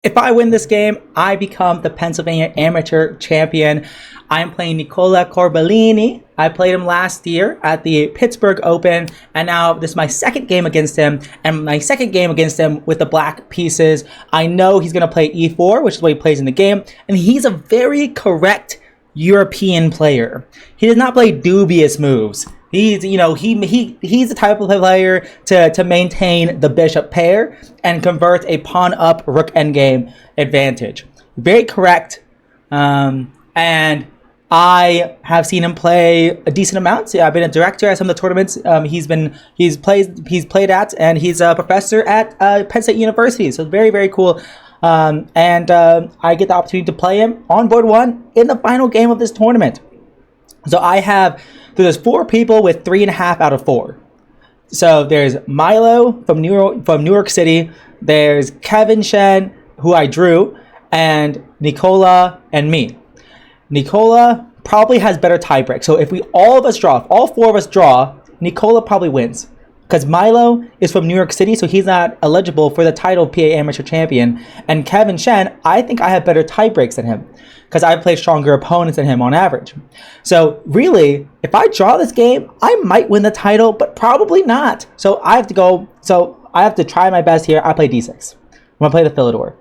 If I win this game, I become the Pennsylvania Amateur Champion. I'm playing Nicola Corbellini. I played him last year at the Pittsburgh Open, and now this is my second game against him, and my second game against him with the black pieces. I know he's going to play e4, which is what he plays in the game, and he's a very correct European player. He does not play dubious moves. He's the type of player to maintain the bishop pair and convert a pawn up rook endgame advantage. Very correct, and I have seen him play a decent amount. Yeah, I've been a director at some of the tournaments he's played at, and he's a professor at Penn State University. So very, very cool. I get the opportunity to play him on board one in the final game of this tournament. So there's 4 people with 3.5 out of 4. So there's Milo from New York City. There's Kevin Shen, who I drew, and Nicola and me. Nicola probably has better tiebreak. So if all 4 of us draw, Nicola probably wins. Because Milo is from New York City, so he's not eligible for the title of PA Amateur Champion. And Kevin Shen, I think I have better tiebreaks than him, because I play stronger opponents than him on average. So really, if I draw this game, I might win the title, but probably not. So I have to try my best here. I play d6. I'm going to play the Philidor.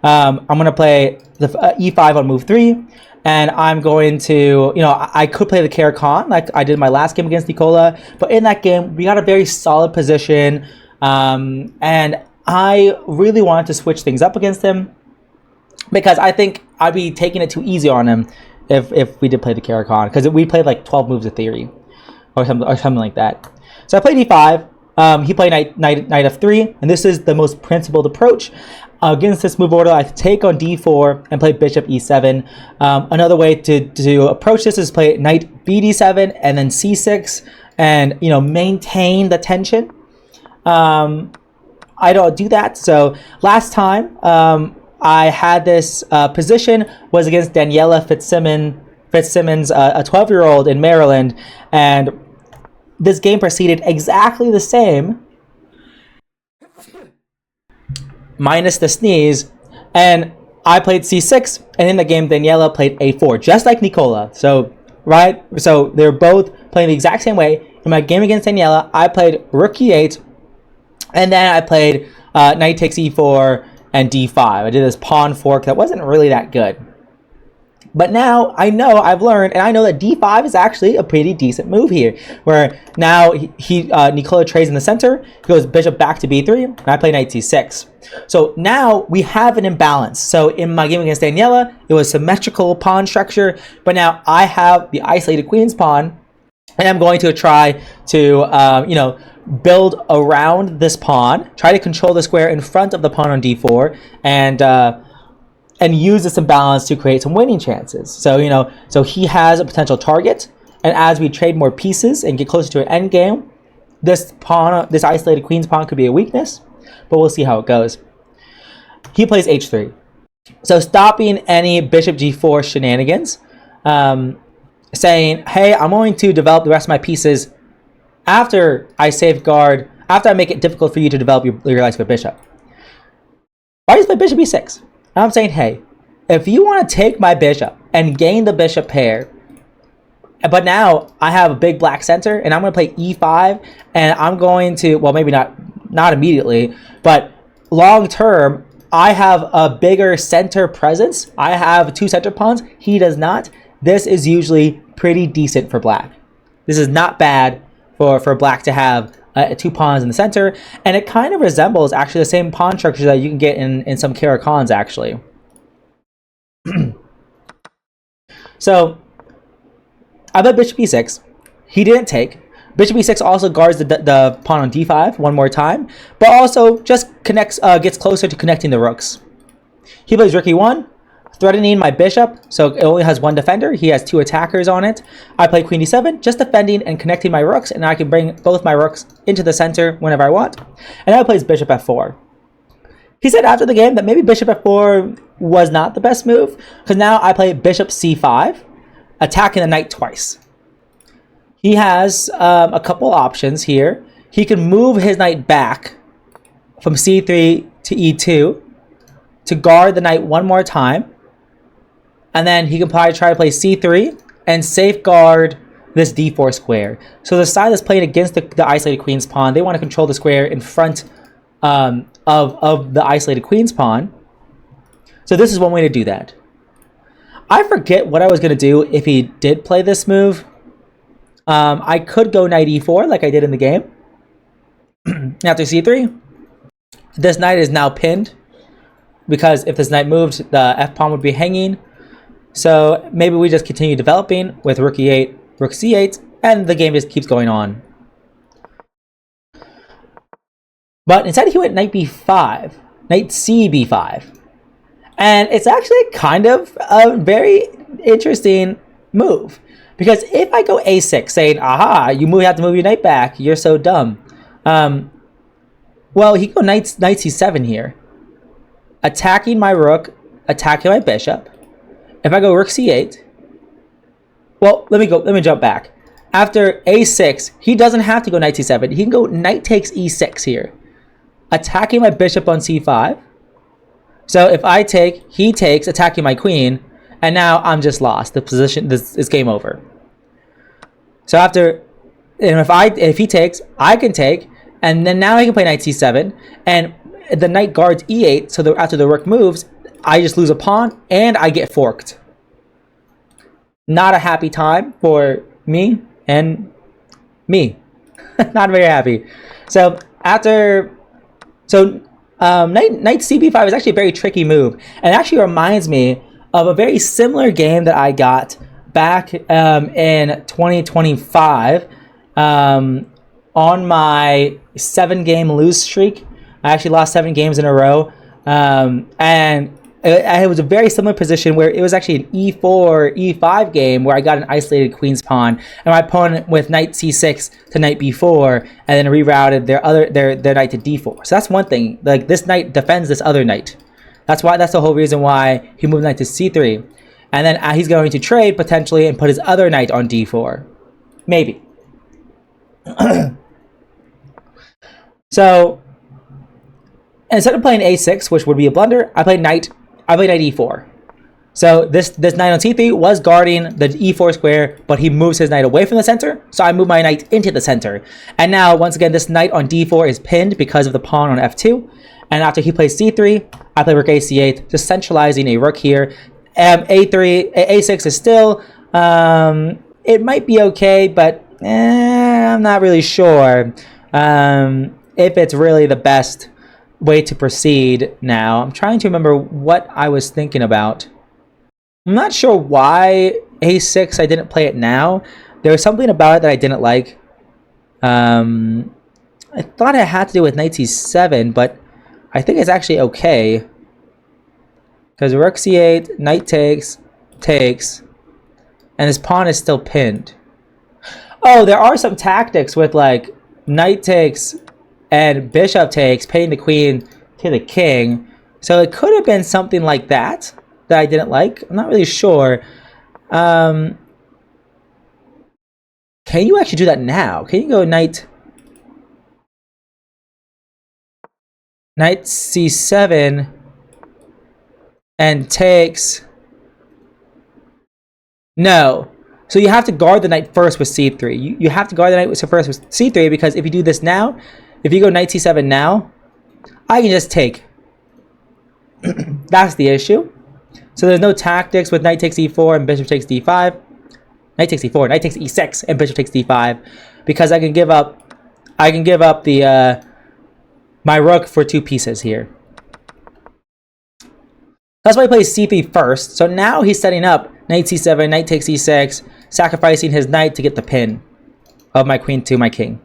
I'm going to play the e5 on move 3. And I'm going to, I could play the Caro-Kann like I did my last game against Nicola. But in that game, we got a very solid position. And I really wanted to switch things up against him, because I think I'd be taking it too easy on him if we did play the Caro-Kann, because we played like 12 moves of theory or something like that. So I played e5. He played knight f3, and this is the most principled approach. Against this move order, I take on d4 and play bishop e7. Another way to approach this is play knight bd7 and then c6, and maintain the tension. I don't do that. So last time I had this position was against Daniela Fitzsimmons, a 12-year-old in Maryland, and this game proceeded exactly the same, minus the sneeze, and I played c6, and in the game Daniela played a4, just like Nicola. So they're both playing the exact same way. In my game against Daniela, I played rook e8, and then I played knight takes e4 and d5. I did this pawn fork that wasn't really that good. But now I've learned, and I know that d5 is actually a pretty decent move here, where now Nicola trades in the center, he goes bishop back to b3, and I play knight c6. So now we have an imbalance. So in my game against Daniela, it was symmetrical pawn structure, but now I have the isolated queen's pawn, and I'm going to try to build around this pawn, try to control the square in front of the pawn on d4, and use this imbalance to create some winning chances. So he has a potential target, and as we trade more pieces and get closer to an endgame, this isolated queen's pawn could be a weakness, but we'll see how it goes. He plays h3, so stopping any bishop g4 shenanigans, saying, hey, I'm going to develop the rest of my pieces after I make it difficult for you to develop your isolated bishop. Why does my bishop e6? I'm saying, hey, if you want to take my bishop and gain the bishop pair, but now I have a big black center, and I'm going to play e5, and I'm going to, well, maybe not immediately, but long term, I have a bigger center presence. I have 2 center pawns. He does not. This is usually pretty decent for black. This is not bad for black to have 2 pawns in the center, and it kind of resembles actually the same pawn structure that you can get in some Caro-Kanns actually. So I bet bishop e6. He didn't take. Bishop e6 also guards the pawn on d5 one more time, but also just gets closer to connecting the rooks. He plays rook e1, threatening my bishop, so it only has 1 defender. He has 2 attackers on it. I play queen d7, just defending and connecting my rooks, and I can bring both my rooks into the center whenever I want. And now he plays bishop f4. He said after the game that maybe bishop f4 was not the best move, because now I play bishop c5, attacking the knight twice. He has a couple options here. He can move his knight back from c3 to e2, to guard the knight one more time. And then he can probably try to play c3 and safeguard this d4 square. So the side that's playing against the isolated queen's pawn, they want to control the square in front of the isolated queen's pawn. So this is one way to do that. I forget what I was going to do if he did play this move. I could go knight e4 like I did in the game. After c3, this knight is now pinned, because if this knight moved, the f-pawn would be hanging. So maybe we just continue developing with rook e8, rook c8, and the game just keeps going on. But instead he went knight b5, knight c b5. And it's actually kind of a very interesting move. Because if I go a6, saying, aha, you have to move your knight back, you're so dumb. Well, he can go knight c7 here. Attacking my rook, attacking my bishop. If I go rook c8, well, let me jump back. After a6, he doesn't have to go knight c7. He can go knight takes e6 here, attacking my bishop on c5. So if I take, he takes, attacking my queen, and now I'm just lost. The position, this is game over. So after, and if he takes, I can take, and then now he can play knight c7, and the knight guards e8. So after the rook moves, I just lose a pawn, and I get forked. Not a happy time for me and me. Not very happy. So knight cb5 is actually a very tricky move, and it actually reminds me of a very similar game that I got back in 2025 on my 7-game lose streak. I actually lost 7 games in a row, and it was a very similar position where it was actually an e4, e5 game where I got an isolated queen's pawn, and my opponent with knight c6 to knight b4, and then rerouted their knight to d4. So that's one thing. Like, this knight defends this other knight. That's the whole reason why he moved knight to c3, and then he's going to trade potentially and put his other knight on d4, maybe. So instead of playing a6, which would be a blunder, I played knight e4. So this knight on c3 was guarding the e4 square, but he moves his knight away from the center, so I move my knight into the center. And now, once again, this knight on d4 is pinned because of the pawn on f2. And after he plays c3, I play rook a c8, just centralizing a rook here. A6 is still, it might be okay, but I'm not really sure if it's really the best way to proceed now. I'm trying to remember what I was thinking about. I'm not sure why a6 I didn't play it now. There was something about it that I didn't like. I thought it had to do with knight c7, but I think it's actually okay. Because rook c8, knight takes, and his pawn is still pinned. Oh, there are some tactics with like knight takes and bishop takes, pinning the queen to the king. So it could have been something like that I didn't like. I'm not really sure. Can you actually do that now? Can you go knight c7 and takes? No. So you have to guard the knight first with c3. You have to guard the knight first with c3, because if you do this now, if you go knight c7 now, I can just take. That's the issue. So there's no tactics with knight takes e4 and bishop takes d5. Knight takes e4, knight takes e6, and bishop takes d5, because I can give up the my rook for 2 pieces here. That's why he plays c3 first. So now he's setting up knight c7, knight takes e6, sacrificing his knight to get the pin of my queen to my king.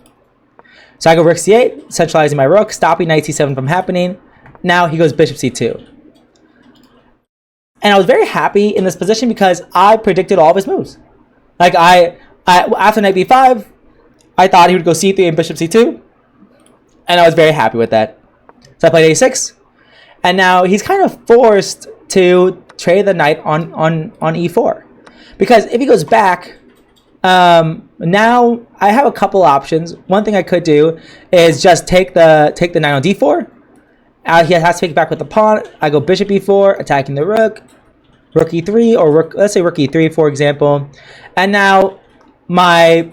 So I go rook c8, centralizing my rook, stopping knight c7 from happening. Now he goes bishop c2. And I was very happy in this position because I predicted all of his moves. Like I after knight b5, I thought he would go c3 and bishop c2. And I was very happy with that. So I played a6. And now he's kind of forced to trade the knight on e4. Because if he goes back, now I have a couple options. One thing I could do is just take the knight on d4 He has to take it back with the pawn. I go bishop e4, attacking the rook. Rook e3, or let's say rook e3, for example. And now my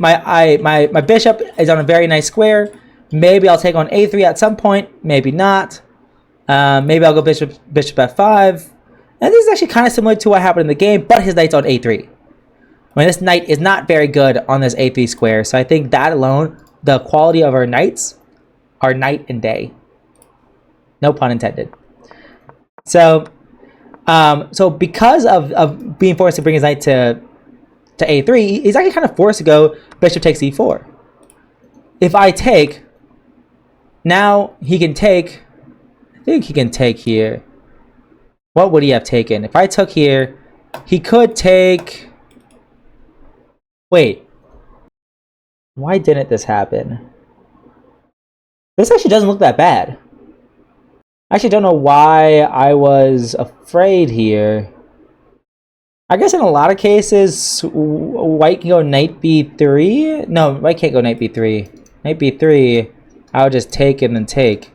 bishop is on a very nice square. Maybe I'll take on a3 at some point. Maybe not. Maybe I'll go bishop f5. And this is actually kind of similar to what happened in the game, but his knight's on a3. When this knight is not very good on this a3 square. So I think that alone, the quality of our knights are night and day. No pun intended. So because of being forced to bring his knight to a3, he's actually kind of forced to go bishop takes e4. If I take, now he can take, I think he can take here. What would he have taken? If I took here, he could take, wait, why didn't this happen? This actually doesn't look that bad. I actually don't know why I was afraid here. I guess in a lot of cases, white can go knight b3. No, white can't go knight b3. Knight b3, I would just take and then take.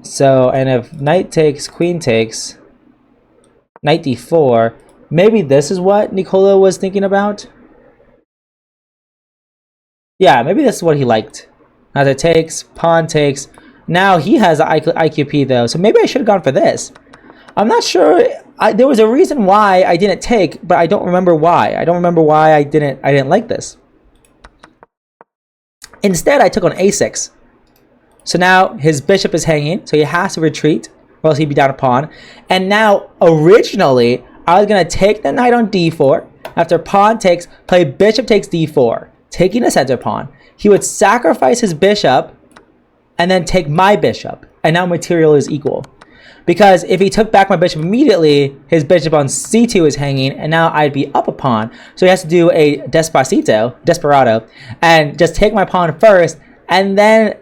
So, and if knight takes, queen takes, knight d4, maybe this is what Nicola was thinking about. Yeah, maybe this is what he liked. As it takes, pawn takes. Now he has IQP though, so maybe I should have gone for this. I'm not sure. There was a reason why I didn't take, but I don't remember why. I don't remember why I didn't like this. Instead, I took on a6. So now his bishop is hanging, so he has to retreat, or else he'd be down a pawn. And now, originally, I was gonna take the knight on d4. After pawn takes, play bishop takes d4, taking the center pawn. He would sacrifice his bishop and then take my bishop, and now material is equal. Because if he took back my bishop immediately, his bishop on c2 is hanging, and now I'd be up a pawn. So he has to do a desperado, and just take my pawn first, and then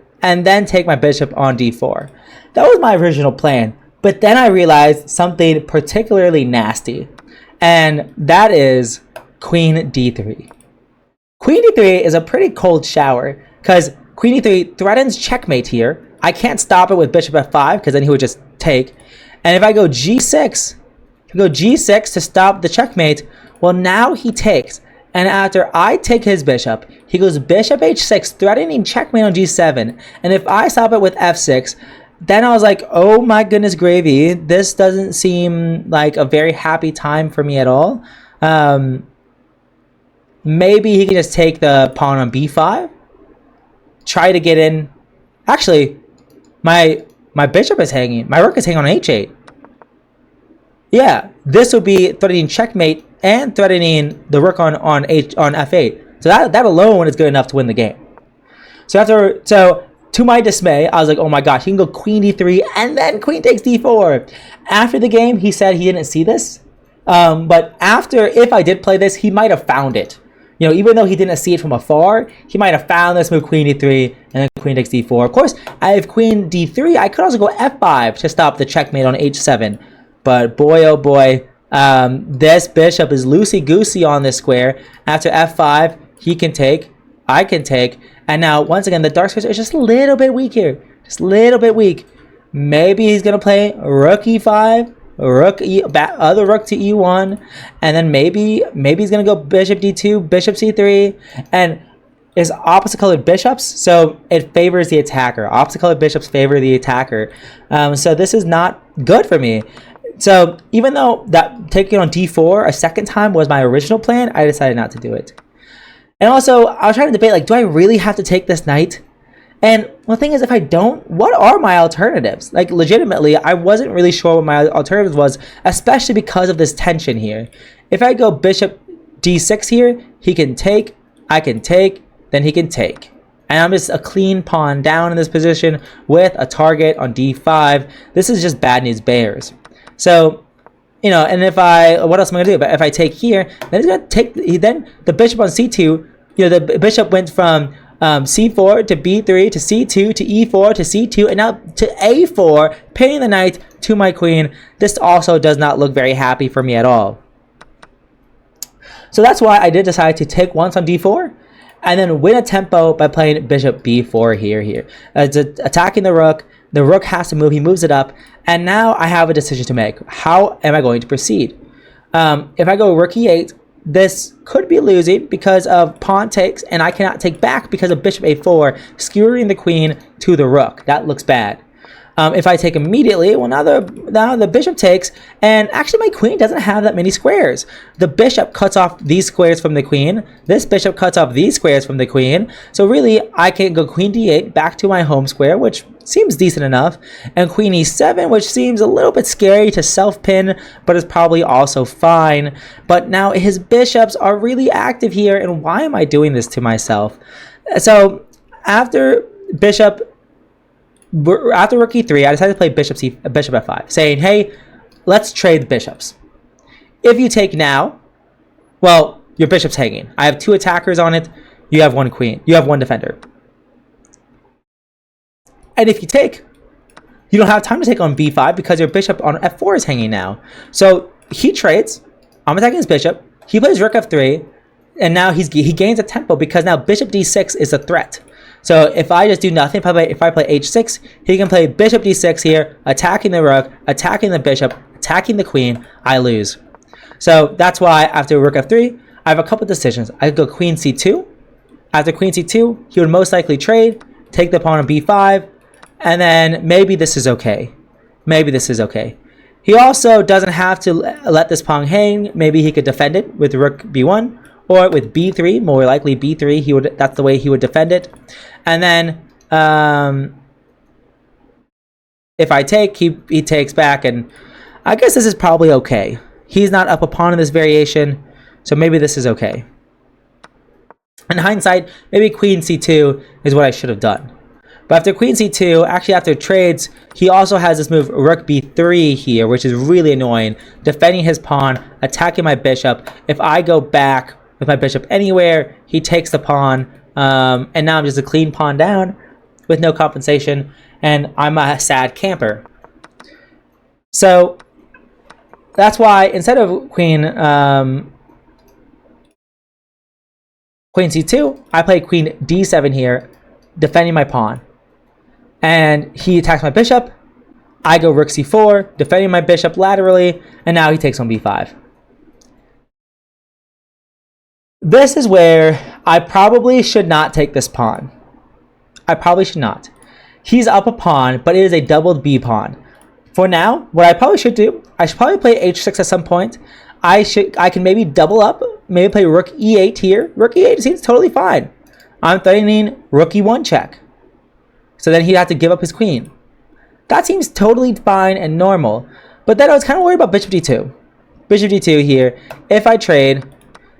take my bishop on d4. That was my original plan, but then I realized something particularly nasty, and that is queen d3. Queen d3 is a pretty cold shower, because queen e3 threatens checkmate here. I can't stop it with bishop f5 because then he would just take. And if I go g6, to stop the checkmate, well, now he takes. And after I take his bishop, he goes bishop h6, threatening checkmate on g7. And if I stop it with f6, then I was like, oh my goodness gravy, this doesn't seem like a very happy time for me at all. Maybe he can just take the pawn on b5. Try to get in. Actually, my bishop is hanging. My rook is hanging on h8. Yeah, this would be threatening checkmate and threatening the rook on f8. So that alone is good enough to win the game. So to my dismay, I was like, oh my gosh, he can go queen d3 and then queen takes d4. After the game, he said he didn't see this. But if I did play this, he might have found it. You know, even though he didn't see it from afar, he might have found this move queen d3 and then queen takes d4. Of course, I have queen d3. I could also go f5 to stop the checkmate on h7. But boy, oh boy, this bishop is loosey-goosey on this square. After f5, he can take, I can take. And now, once again, the dark square is just a little bit weak here. Just a little bit weak. Maybe he's going to play rook e5. Other rook to e1, and then maybe he's gonna go bishop d2, bishop c3, and is opposite colored bishops, so it favors the attacker. Opposite colored bishops favor the attacker, so this is not good for me. So even though that taking on d4 a second time was my original plan, I decided not to do it. And also, I was trying to debate, like, do I really have to take this knight? And the thing is, if I don't, what are my alternatives? Like, legitimately, I wasn't really sure what my alternatives was, especially because of this tension here. If I go bishop d6 here, he can take, I can take, then he can take. And I'm just a clean pawn down in this position with a target on d5. This is just bad news bears. So, you know, and what else am I gonna do? But if I take here, then he's gonna take, then the bishop on c2, you know, the bishop went from c4 to b3 to c2 to e4 to c2 and now to a4, pinning the knight to my queen. This also does not look very happy for me at all. So that's why I did decide to take once on d4, and then win a tempo by playing bishop b4 here. It's attacking the rook. The rook has to move. He moves it up, and now I have a decision to make. How am I going to proceed? If I go rook e8, this could be losing because of pawn takes, and I cannot take back because of bishop a4, skewering the queen to the rook. That looks bad. If I take immediately, well, now the bishop takes, and actually my queen doesn't have that many squares. The bishop cuts off these squares from the queen. This bishop cuts off these squares from the queen. So really, I can go queen d8 back to my home square, which seems decent enough, and queen e7, which seems a little bit scary to self-pin, but is probably also fine. But now his bishops are really active here, and why am I doing this to myself? So after rook e3, I decided to play bishop f5, saying, hey, let's trade the bishops. If you take now, well, your bishop's hanging. I have 2 attackers on it. You have 1 queen. You have 1 defender. And if you take, you don't have time to take on b5 because your bishop on f4 is hanging now. So he trades. I'm attacking his bishop. He plays rook f3, and now he gains a tempo because now bishop d6 is a threat. So if I just do nothing, if I play h6, he can play bishop d6 here, attacking the rook, attacking the bishop, attacking the queen. I lose. So that's why after rook f3, I have a couple decisions. I could go queen c2. After queen c2, he would most likely trade, take the pawn on b5, and then maybe this is okay. Maybe this is okay. He also doesn't have to let this pawn hang. Maybe he could defend it with rook b1. Or with b3, more likely b3, that's the way he would defend it. And then if I take, he takes back, and I guess this is probably okay. He's not up a pawn in this variation, so maybe this is okay. In hindsight, maybe queen c2 is what I should have done. But after queen c2, actually after trades, he also has this move rook b3 here, which is really annoying, defending his pawn, attacking my bishop. If I go back with my bishop anywhere, he takes the pawn, and now I'm just a clean pawn down with no compensation, and I'm a sad camper. So that's why instead of queen c2, I play queen d7 here, defending my pawn. And he attacks my bishop. I go rook c4, defending my bishop laterally, and now he takes on b5. This is where I probably should not take this pawn. I probably should not. He's up a pawn, but it is a doubled b pawn. For now, what I probably should do, I should probably play h6 at some point. I can maybe double up, maybe play rook e8 here. Rook e8 seems totally fine. I'm threatening rook e1 check. So then he'd have to give up his queen. That seems totally fine and normal. But then I was kind of worried about bishop d2. Bishop d2 here. If I trade,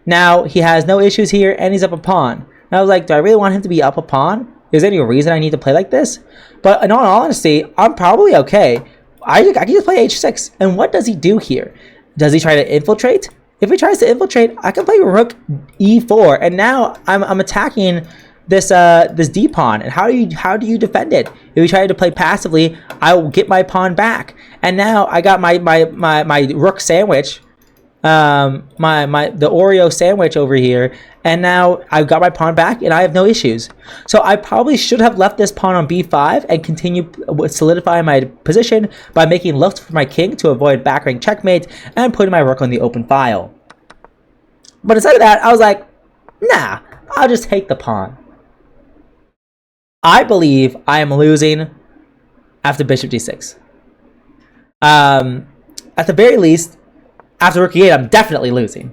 now he has no issues here, and he's up a pawn. And I was like, do I really want him to be up a pawn? Is there any reason I need to play like this? But in all honesty, I'm probably okay. I can just play h6. And what does he do here? Does he try to infiltrate? If he tries to infiltrate, I can play rook e4. And now I'm attacking this d pawn. And how do you defend it? If you try to play passively, I will get my pawn back. And now I got my rook sandwich. The Oreo sandwich over here, and now I've got my pawn back and I have no issues. So I probably should have left this pawn on b5 and continue solidifying my position by making looks for my king to avoid back rank checkmate and putting my rook on the open file. But instead of that, I was like, nah, I'll just take the pawn. I believe I am losing after bishop d6. At the very least, after rook e8, I'm definitely losing.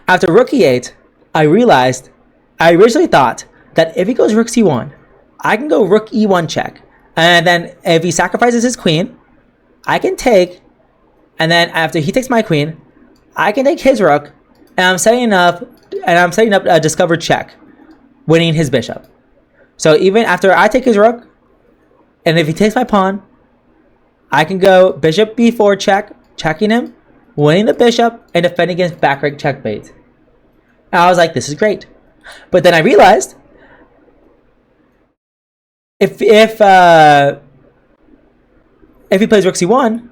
After rook e8, I originally thought that if he goes rook c1, I can go rook e1 check. And then if he sacrifices his queen, I can take, and then after he takes my queen, I can take his rook, and I'm setting up a discovered check, winning his bishop. So even after I take his rook, and if he takes my pawn, I can go bishop b4 check, checking him, winning the bishop, and defending against back rank checkmate. And I was like, this is great. But then I realized if he plays rook c1,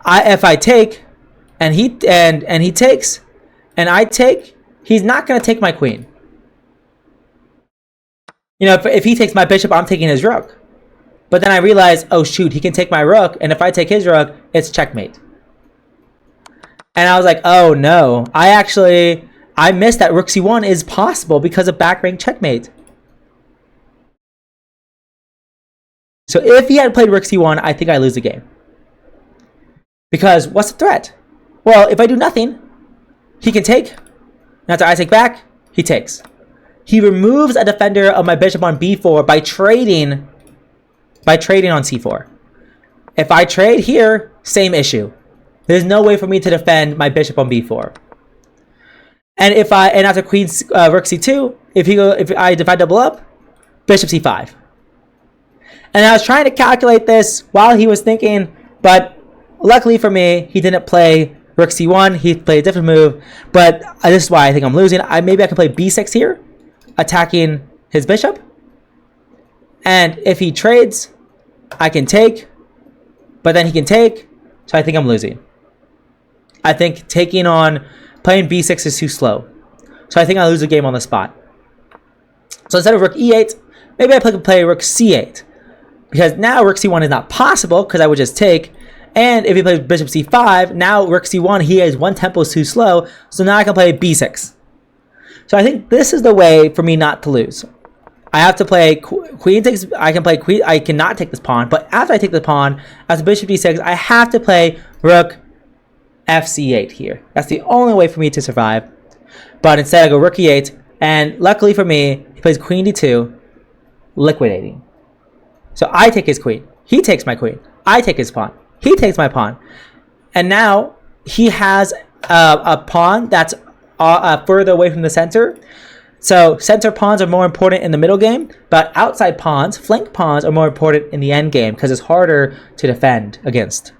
if I take and he takes and I take, he's not going to take my queen. You know, if he takes my bishop, I'm taking his rook. But then I realized, oh shoot, he can take my rook, and if I take his rook, it's checkmate. And I was like, oh no, I missed that rook c1 is possible because of back rank checkmate. So if he had played rook c1, I think I lose the game. Because what's the threat? Well, if I do nothing, he can take. After I take back, he takes. He removes a defender of my bishop on b4 by trading on c4. If I trade here, same issue. There's no way for me to defend my bishop on b4. And after queen rook c2, if I double up, bishop c5. And I was trying to calculate this while he was thinking, but luckily for me, he didn't play rook c1. He played a different move, but this is why I think I'm losing. Maybe I can play b6 here, attacking his bishop. And if he trades, I can take, but then he can take, so I think I'm losing. I think playing b6 is too slow. So I think I lose the game on the spot. So instead of rook e8, maybe I play rook c8. Because now rook c1 is not possible, because I would just take. And if he plays bishop c5, now rook c1, he has one tempo is too slow, so now I can play b6. So I think this is the way for me not to lose. I have to play queen takes, I can play queen, I cannot take this pawn, but after I take the pawn, after bishop d6, I have to play rook fc8 here. That's the only way for me to survive. But instead I go rook e8, and luckily for me, he plays queen d2, liquidating. So I take his queen, he takes my queen, I take his pawn, he takes my pawn. And now he has a pawn that's further away from the center. So center pawns are more important in the middle game, but outside pawns, flank pawns, are more important in the end game because it's harder to defend against.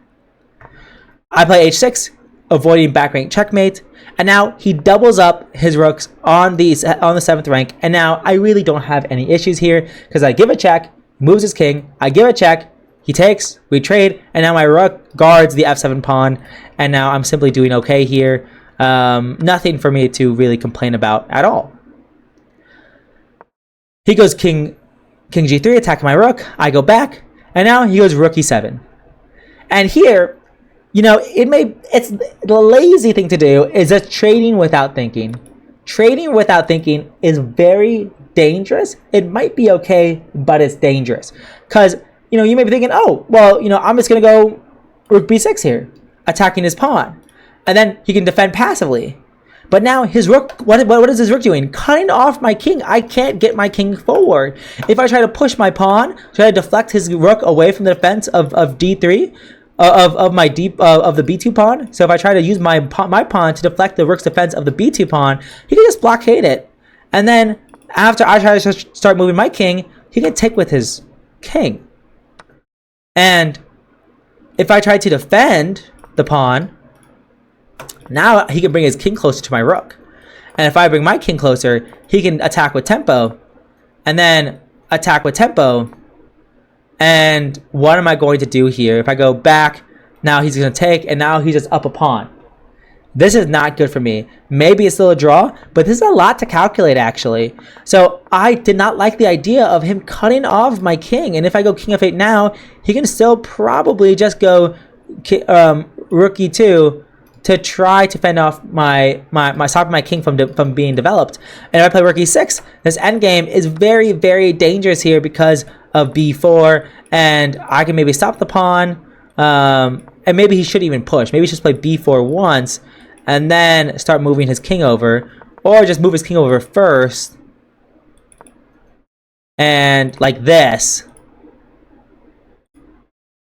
I play h6, avoiding back rank checkmate, and now he doubles up his rooks on the 7th rank, and now I really don't have any issues here because I give a check, moves his king, I give a check, he takes, we trade, and now my rook guards the f7 pawn, and now I'm simply doing okay here. Nothing for me to really complain about at all. He goes king g3, attacking my rook. I go back, and now he goes rook e7. And here, you know, it's the lazy thing to do is just trading without thinking. Trading without thinking is very dangerous. It might be okay, but it's dangerous. Because, you know, you may be thinking, oh, well, you know, I'm just going to go rook b6 here, attacking his pawn. And then he can defend passively. But now his rook, what is his rook doing? Cutting off my king. I can't get my king forward. If I try to push my pawn, try to deflect his rook away from the defense of d3, of the b2 pawn. So if I try to use my pawn to deflect the rook's defense of the b2 pawn, he can just blockade it. And then after I try to start moving my king, he can take with his king. And if I try to defend the pawn, now he can bring his king closer to my rook. And if I bring my king closer, he can attack with tempo. And then attack with tempo. And what am I going to do here? If I go back, now he's going to take, and now he's just up a pawn. This is not good for me. Maybe it's still a draw, but this is a lot to calculate, actually. So I did not like the idea of him cutting off my king. And if I go king f8 now, he can still probably just go rook e2 to try to fend off stop my king from being developed. And if I play rook e6, this endgame is very, very dangerous here because of b4, and I can maybe stop the pawn, and maybe he shouldn't even push. Maybe he should play b4 once, and then start moving his king over, or just move his king over first, and like this.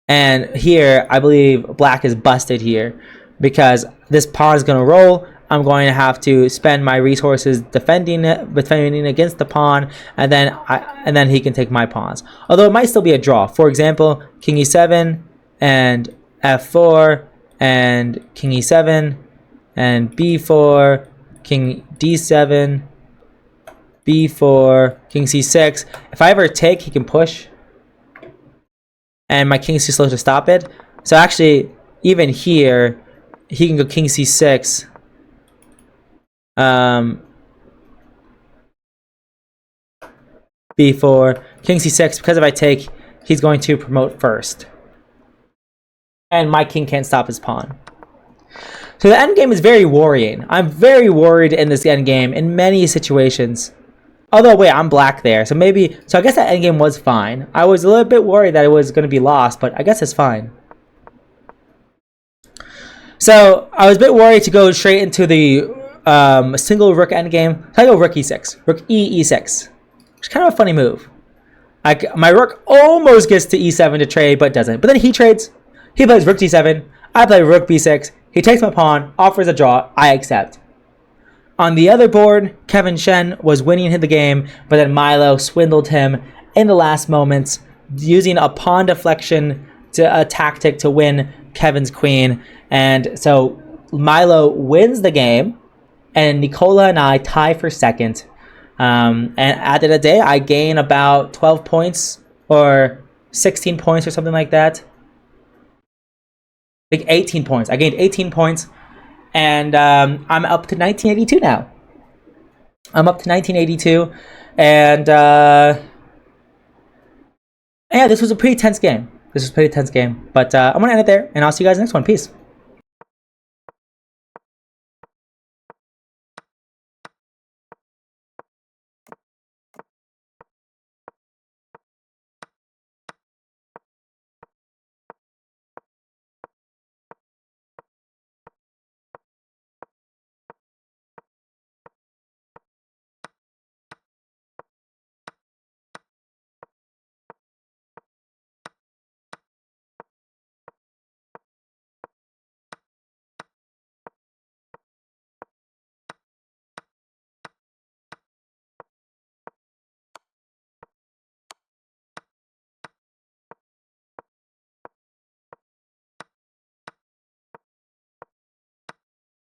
And here, I believe black is busted here, because this pawn is going to roll. I'm going to have to spend my resources defending against the pawn, and then he can take my pawns. Although it might still be a draw. For example, king e7 and f4 and king e7 and b4, king d7, b4, king c6. If I ever take, he can push, and my king's too slow to stop it. So actually, even here, he can go king c6. b4, king c6, because if I take, he's going to promote first. And my king can't stop his pawn. So the endgame is very worrying. I'm very worried in this endgame in many situations. Although, wait, I'm black there. So maybe... So I guess that endgame was fine. I was a little bit worried that it was going to be lost, but I guess it's fine. So I was a bit worried to go straight into the single rook endgame. So I go rook e6. Rook e6. Which is kind of a funny move. My rook almost gets to e7 to trade, but doesn't. But then he trades. He plays rook d7. I play rook b6. He takes my pawn, offers a draw. I accept. On the other board, Kevin Shen was winning the game, but then Milo swindled him in the last moments, using a pawn deflection a tactic to win Kevin's queen. And so Milo wins the game, and Nicola and I tie for second. And at the end of the day, I gain about 12 points or 16 points or something like that. Like 18 points. I gained 18 points. And I'm up to 1982 now. I'm up to 1982. And yeah, this was a pretty tense game. But I'm going to end it there. And I'll see you guys next one. Peace.